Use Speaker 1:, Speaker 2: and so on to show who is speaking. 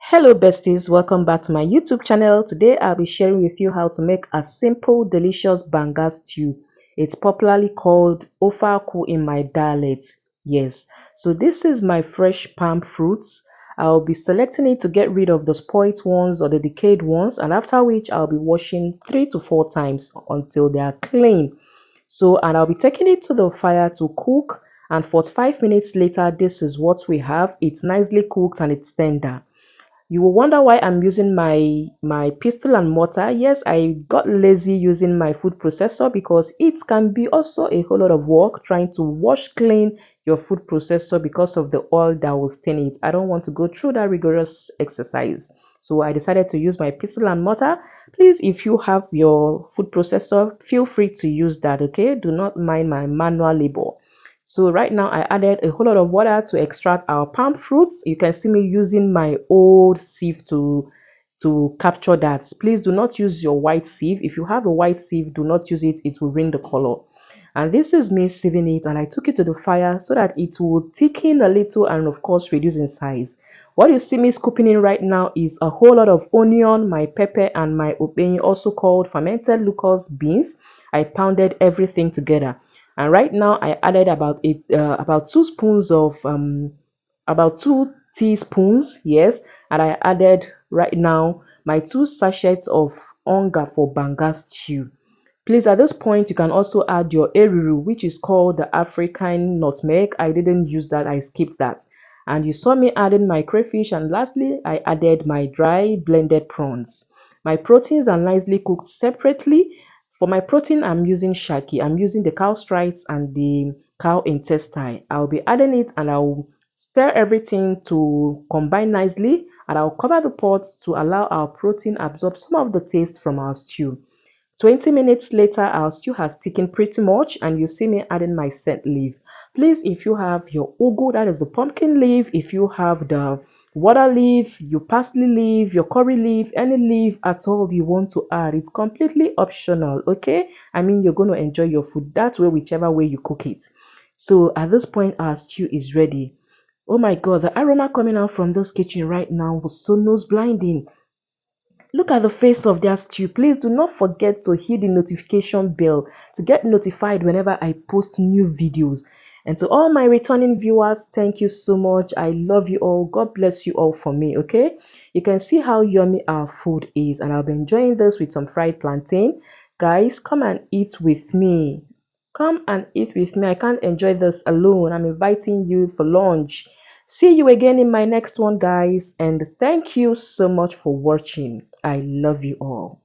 Speaker 1: Hello besties, welcome back to my YouTube channel. Today I'll be sharing with you how to make a simple delicious banga stew. It's popularly called Ofe Akwu in my dialect. Yes, so this is my fresh palm fruits. I'll be selecting it to get rid of the spoiled ones or the decayed ones, and after which I'll be washing 3 to 4 times until they are clean. And I'll be taking it to the fire to cook, and 45 minutes later this is what we have. It's nicely cooked and it's tender. You will wonder why I'm using my pestle and mortar. Yes, I got lazy using my food processor because it can be also a whole lot of work trying to wash clean your food processor because of the oil that will stain it. I don't want to go through that rigorous exercise. So I decided to use my pestle and mortar. Please, if you have your food processor, feel free to use that, okay? Do not mind my manual labor. So right now I added a whole lot of water to extract our palm fruits. You can see me using my old sieve to capture that. Please do not use your white sieve. If you have a white sieve, do not use it. It will ruin the color. And this is me sieving it, and I took it to the fire so that it will thicken a little and of course reduce in size. What you see me scooping in right now is a whole lot of onion, my pepper, and my obenyi, also called fermented locust beans. I pounded everything together, and right now I added about 2 spoons of about 2 teaspoons, yes, and I added right now my 2 sachets of onga for banga stew. Please, at this point, you can also add your eruru, which is called the African nutmeg. I didn't use that, I skipped that. And you saw me adding my crayfish, and lastly, I added my dry blended prawns. My proteins are nicely cooked separately. For my protein, I'm using shaki. I'm using the cow strips and the cow intestine. I'll be adding it and I'll stir everything to combine nicely, and I'll cover the pot to allow our protein absorb some of the taste from our stew. 20 minutes later, our stew has thickened pretty much, and you see me adding my scent leaf. Please, if you have your ugu, that is the pumpkin leaf, if you have the water leaf, your parsley leaf, your curry leaf, any leaf at all you want to add, it's completely optional, okay? I mean, you're going to enjoy your food that way, whichever way you cook it. So at this point, our stew is ready. Oh my god, the aroma coming out from this kitchen right now was so nose blinding. Look at the face of their stew. Please do not forget to hit the notification bell to get notified whenever I post new videos. And to all my returning viewers, thank you so much. I love you all. God bless you all for me, okay? You can see how yummy our food is, and I'll be enjoying this with some fried plantain. Guys, come and eat with me. Come and eat with me. I can't enjoy this alone. I'm inviting you for lunch. See you again in my next one, guys. And thank you so much for watching. I love you all.